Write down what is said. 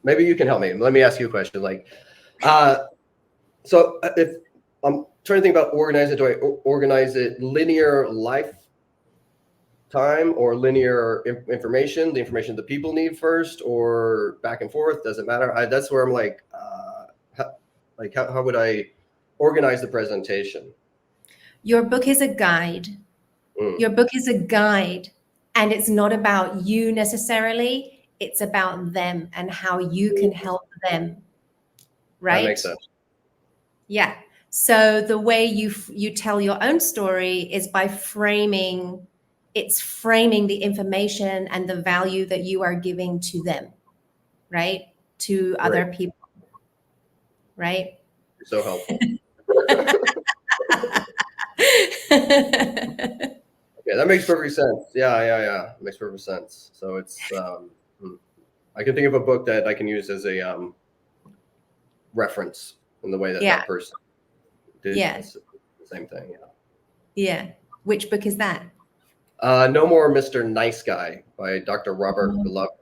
maybe you can help me. Let me ask you a question. Like, so if I'm trying to think about organize it, do I organize it linear lifetime or linear information, the information that people need first, or back and forth? Does it matter? That's where I'm like, how would I organize the presentation? Your book is a guide. Your book is a guide, and it's not about you necessarily. It's about them and how you can help them. Right? That makes sense. Yeah. So the way you tell your own story is by framing the information and the value that you are giving to them, right? To other people, right? You're so helpful. Yeah, that makes perfect sense. Yeah. It makes perfect sense. So it's, I can think of a book that I can use as a reference in the way that that person did the same thing. Yeah. Which book is that? No More Mr. Nice Guy by Dr. Robert Beloved.